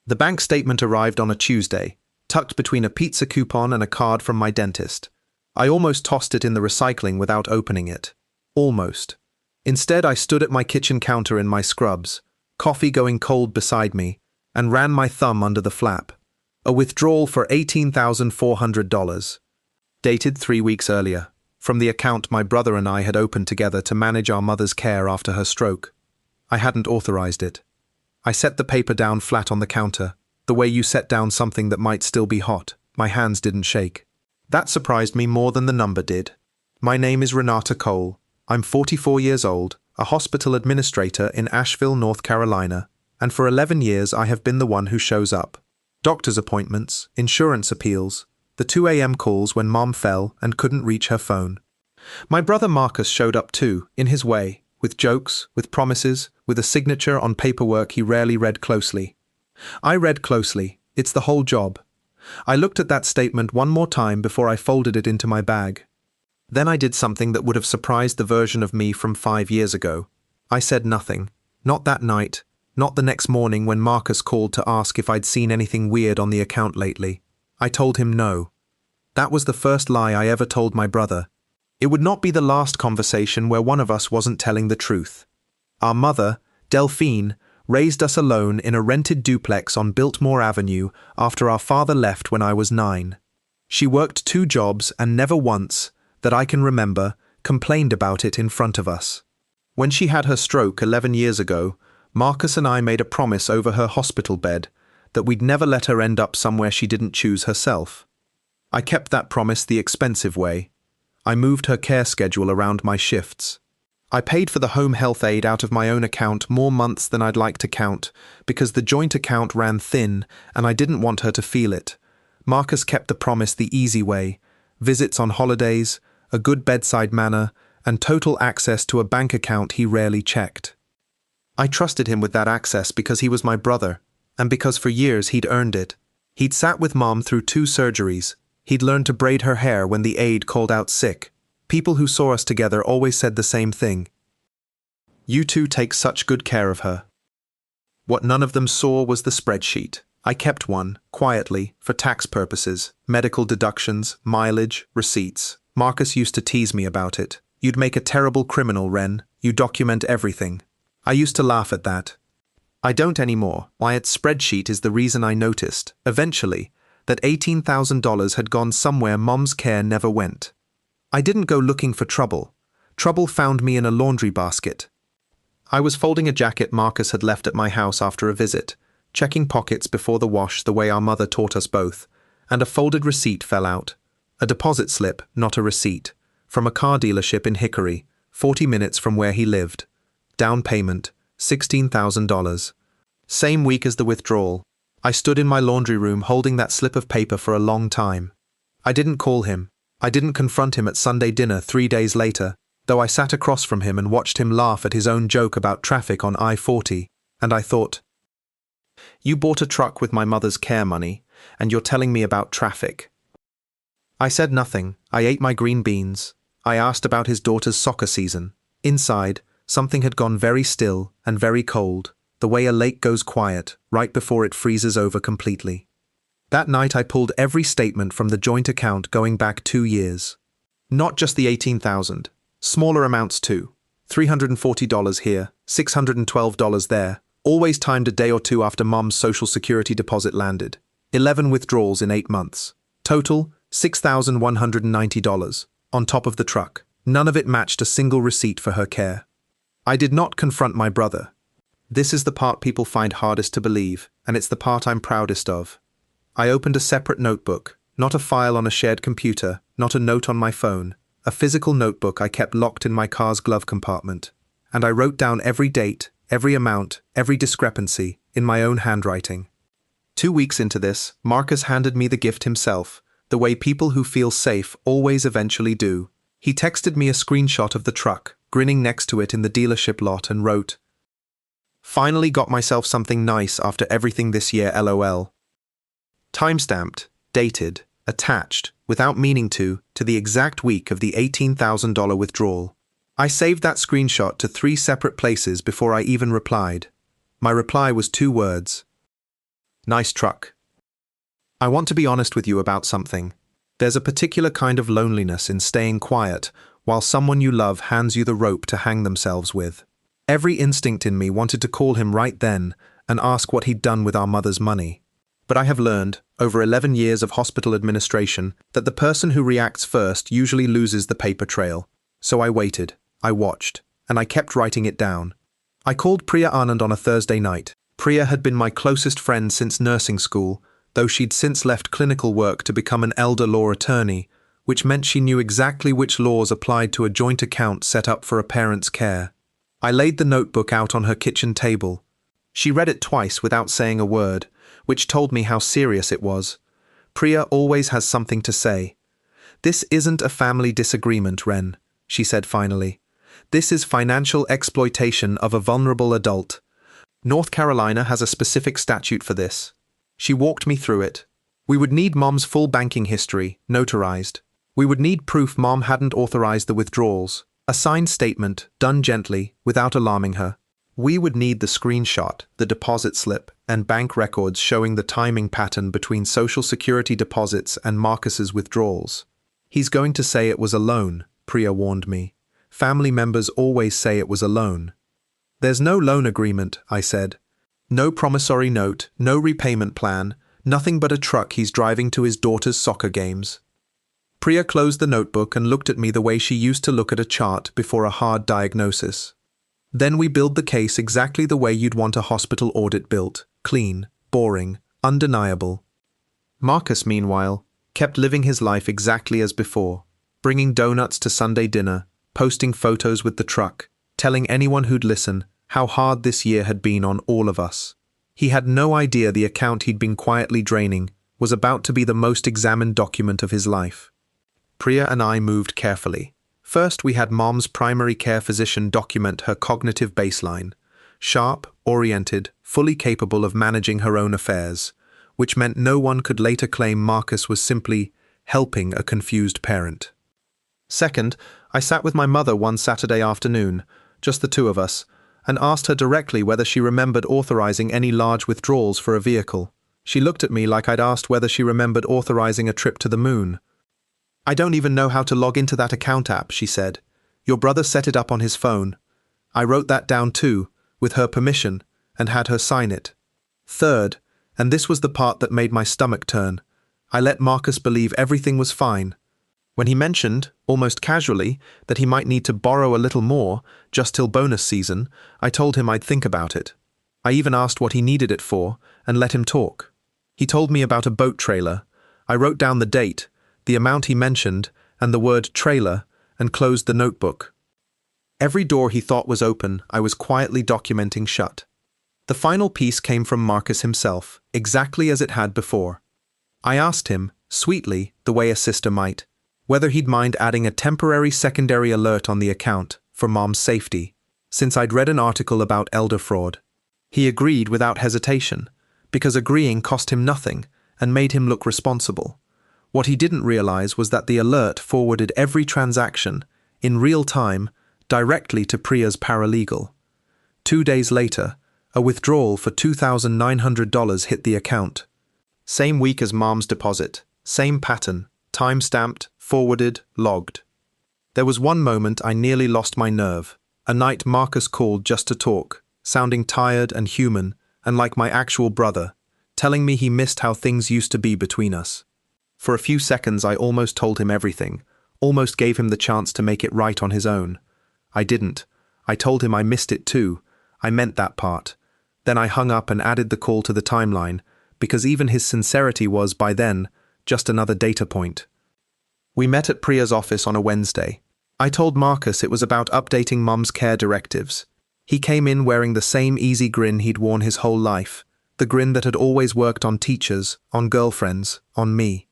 The bank statement arrived on a Tuesday, tucked between a pizza coupon and a card from my dentist. I almost tossed it in the recycling without opening it. Almost. Instead, I stood at my kitchen counter in my scrubs, coffee going cold beside me, and ran my thumb under the flap. A withdrawal for $18,400. Dated 3 weeks earlier, from the account my brother and I had opened together to manage our mother's care after her stroke. I hadn't authorized it. I set the paper down flat on the counter, the way you set down something that might still be hot. My hands didn't shake. That surprised me more than the number did. My name is Renata Cole. I'm 44 years old, a hospital administrator in Asheville, North Carolina, and for 11 years I have been the one who shows up. Doctor's appointments, insurance appeals, the 2 a.m. calls when Mom fell and couldn't reach her phone. My brother Marcus showed up too, in his way, with jokes, with promises, with a signature on paperwork he rarely read closely. I read closely. It's the whole job. I looked at that statement one more time before I folded it into my bag. Then I did something that would have surprised the version of me from 5 years ago. I said nothing. Not that night. Not the next morning when Marcus called to ask if I'd seen anything weird on the account lately. I told him no. That was the first lie I ever told my brother. It would not be the last conversation where one of us wasn't telling the truth. Our mother, Delphine, raised us alone in a rented duplex on Biltmore Avenue after our father left when I was 9. She worked 2 jobs and never once, that I can remember, complained about it in front of us. When she had her stroke 11 years ago, Marcus and I made a promise over her hospital bed that we'd never let her end up somewhere she didn't choose herself. I kept that promise the expensive way. I moved her care schedule around my shifts. I paid for the home health aid out of my own account more months than I'd like to count, because the joint account ran thin and I didn't want her to feel it. Marcus kept the promise the easy way: visits on holidays, a good bedside manner, and total access to a bank account he rarely checked. I trusted him with that access because he was my brother, and because for years he'd earned it. He'd sat with Mom through 2 surgeries. He'd learned to braid her hair when the aide called out sick. People who saw us together always said the same thing. You two take such good care of her. What none of them saw was the spreadsheet. I kept one, quietly, for tax purposes, medical deductions, mileage, receipts. Marcus used to tease me about it. You'd make a terrible criminal, Ren. You document everything. I used to laugh at that. I don't anymore. Wyatt's spreadsheet is the reason I noticed, eventually, that $18,000 had gone somewhere Mom's care never went. I didn't go looking for trouble. Trouble found me in a laundry basket. I was folding a jacket Marcus had left at my house after a visit, checking pockets before the wash the way our mother taught us both, and a folded receipt fell out. A deposit slip, not a receipt, from a car dealership in Hickory, 40 minutes from where he lived. Down payment, $16,000. Same week as the withdrawal. I stood in my laundry room holding that slip of paper for a long time. I didn't call him. I didn't confront him at Sunday dinner 3 days later, though I sat across from him and watched him laugh at his own joke about traffic on I-40, and I thought, you bought a truck with my mother's care money, and you're telling me about traffic. I said nothing. I ate my green beans. I asked about his daughter's soccer season. Inside, something had gone very still and very cold, the way a lake goes quiet right before it freezes over completely. That night I pulled every statement from the joint account going back 2 years. Not just the $18,000, smaller amounts too. $340 here, $612 there, always timed a day or 2 after Mom's Social Security deposit landed. 11 withdrawals in 8 months. Total, $6,190, on top of the truck. None of it matched a single receipt for her care. I did not confront my brother. This is the part people find hardest to believe, and it's the part I'm proudest of. I opened a separate notebook, not a file on a shared computer, not a note on my phone, a physical notebook I kept locked in my car's glove compartment, and I wrote down every date, every amount, every discrepancy, in my own handwriting. 2 weeks into this, Marcus handed me the gift himself, the way people who feel safe always eventually do. He texted me a screenshot of the truck, grinning next to it in the dealership lot, and wrote, "Finally got myself something nice after everything this year, LOL." Timestamped, dated, attached, without meaning to the exact week of the $18,000 withdrawal. I saved that screenshot to 3 separate places before I even replied. My reply was 2 words. Nice truck. I want to be honest with you about something. There's a particular kind of loneliness in staying quiet while someone you love hands you the rope to hang themselves with. Every instinct in me wanted to call him right then and ask what he'd done with our mother's money. But I have learned, over 11 years of hospital administration, that the person who reacts first usually loses the paper trail. So I waited, I watched, and I kept writing it down. I called Priya Anand on a Thursday night. Priya had been my closest friend since nursing school, though she'd since left clinical work to become an elder law attorney, which meant she knew exactly which laws applied to a joint account set up for a parent's care. I laid the notebook out on her kitchen table. She read it twice without saying a word, which told me how serious it was. Priya always has something to say. "This isn't a family disagreement, Ren," she said finally. "This is financial exploitation of a vulnerable adult. North Carolina has a specific statute for this." She walked me through it. We would need Mom's full banking history, notarized. We would need proof Mom hadn't authorized the withdrawals. A signed statement, done gently, without alarming her. We would need the screenshot, the deposit slip, and bank records showing the timing pattern between Social Security deposits and Marcus's withdrawals. "He's going to say it was a loan," Priya warned me. "Family members always say it was a loan." "There's no loan agreement," I said. "No promissory note, no repayment plan, nothing but a truck he's driving to his daughter's soccer games." Priya closed the notebook and looked at me the way she used to look at a chart before a hard diagnosis. "Then we build the case exactly the way you'd want a hospital audit built, clean, boring, undeniable." Marcus, meanwhile, kept living his life exactly as before, bringing donuts to Sunday dinner, posting photos with the truck, telling anyone who'd listen how hard this year had been on all of us. He had no idea the account he'd been quietly draining was about to be the most examined document of his life. Priya and I moved carefully. First, we had Mom's primary care physician document her cognitive baseline, sharp, oriented, fully capable of managing her own affairs, which meant no one could later claim Marcus was simply helping a confused parent. Second, I sat with my mother one Saturday afternoon, just the two of us, and asked her directly whether she remembered authorizing any large withdrawals for a vehicle. She looked at me like I'd asked whether she remembered authorizing a trip to the moon. "I don't even know how to log into that account app," she said. "Your brother set it up on his phone. I wrote that down too, with her permission, and had her sign it." Third, and this was the part that made my stomach turn, I let Marcus believe everything was fine. When he mentioned, almost casually, that he might need to borrow a little more, just till bonus season, I told him I'd think about it. I even asked what he needed it for, and let him talk. He told me about a boat trailer. I wrote down the date, the amount he mentioned, and the word trailer, and closed the notebook. Every door he thought was open, I was quietly documenting shut. The final piece came from Marcus himself, exactly as it had before. I asked him, sweetly, the way a sister might, whether he'd mind adding a temporary secondary alert on the account, for Mom's safety, since I'd read an article about elder fraud. He agreed without hesitation, because agreeing cost him nothing, and made him look responsible. What he didn't realize was that the alert forwarded every transaction, in real time, directly to Priya's paralegal. 2 days later, a withdrawal for $2,900 hit the account. Same week as Mom's deposit, same pattern, time-stamped, forwarded, logged. There was one moment I nearly lost my nerve, a night Marcus called just to talk, sounding tired and human, and like my actual brother, telling me he missed how things used to be between us. For a few seconds I almost told him everything, almost gave him the chance to make it right on his own. I didn't. I told him I missed it too. I meant that part. Then I hung up and added the call to the timeline, because even his sincerity was, by then, just another data point. We met at Priya's office on a Wednesday. I told Marcus it was about updating Mom's care directives. He came in wearing the same easy grin he'd worn his whole life, the grin that had always worked on teachers, on girlfriends, on me.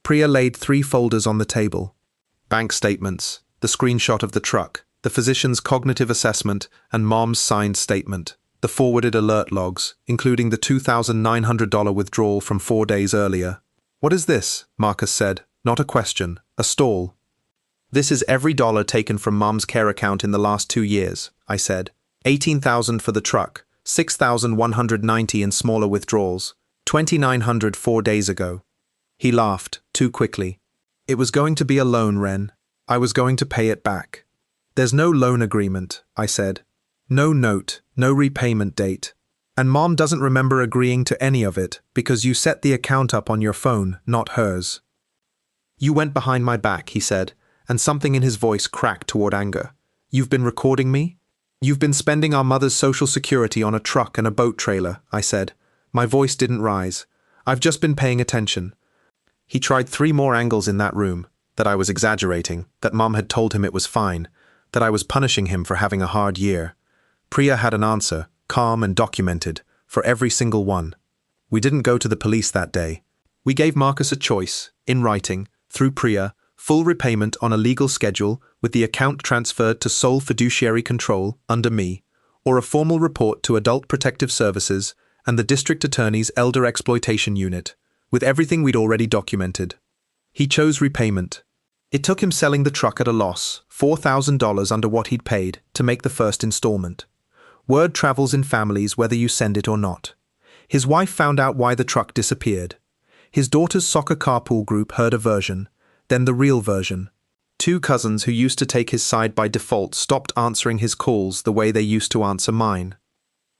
Priya laid 3 folders on the table. Bank statements, the screenshot of the truck, the physician's cognitive assessment, and Mom's signed statement, the forwarded alert logs, including the $2,900 withdrawal from 4 days earlier. "What is this?" Marcus said. Not a question, a stall. "This is every dollar taken from Mom's care account in the last 2 years, I said. $18,000 for the truck, $6,190 in smaller withdrawals, $2,900 4 days ago. He laughed, too quickly. It was going to be a loan, Ren. I was going to pay it back. There's no loan agreement, I said. No note, no repayment date. And Mom doesn't remember agreeing to any of it because you set the account up on your phone, not hers. You went behind my back, he said, and something in his voice cracked toward anger. You've been recording me? You've been spending our mother's social security on a truck and a boat trailer, I said. My voice didn't rise. I've just been paying attention. He tried 3 more angles in that room, that I was exaggerating, that Mom had told him it was fine, that I was punishing him for having a hard year. Priya had an answer, calm and documented, for every single one. We didn't go to the police that day. We gave Marcus a choice, in writing, through Priya, full repayment on a legal schedule with the account transferred to sole fiduciary control under me, or a formal report to Adult Protective Services and the District Attorney's Elder Exploitation Unit, with everything we'd already documented. He chose repayment. It took him selling the truck at a loss, $4,000 under what he'd paid, to make the first installment. Word travels in families whether you send it or not. His wife found out why the truck disappeared. His daughter's soccer carpool group heard a version, then the real version. 2 cousins who used to take his side by default stopped answering his calls the way they used to answer mine.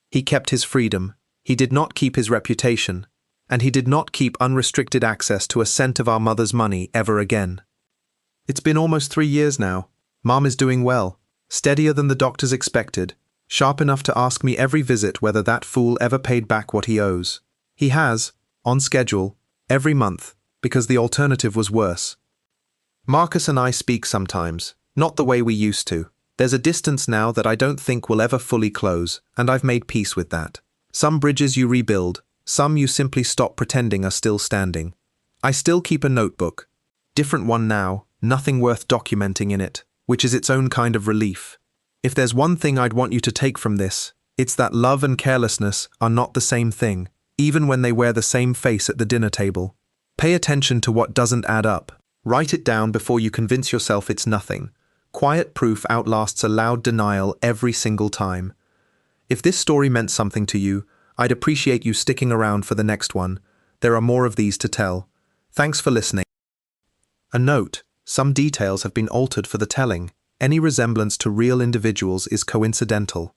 He kept his freedom. He did not keep his reputation. And he did not keep unrestricted access to a cent of our mother's money ever again. It's been almost 3 years now. Mom is doing well, steadier than the doctors expected, sharp enough to ask me every visit whether that fool ever paid back what he owes. He has, on schedule, every month, because the alternative was worse. Marcus and I speak sometimes, not the way we used to. There's a distance now that I don't think will ever fully close, and I've made peace with that. Some bridges you rebuild, some you simply stop pretending are still standing. I still keep a notebook. Different one now, nothing worth documenting in it, which is its own kind of relief. If there's one thing I'd want you to take from this, it's that love and carelessness are not the same thing, even when they wear the same face at the dinner table. Pay attention to what doesn't add up. Write it down before you convince yourself it's nothing. Quiet proof outlasts a loud denial every single time. If this story meant something to you, I'd appreciate you sticking around for the next one. There are more of these to tell. Thanks for listening. A note: some details have been altered for the telling. Any resemblance to real individuals is coincidental.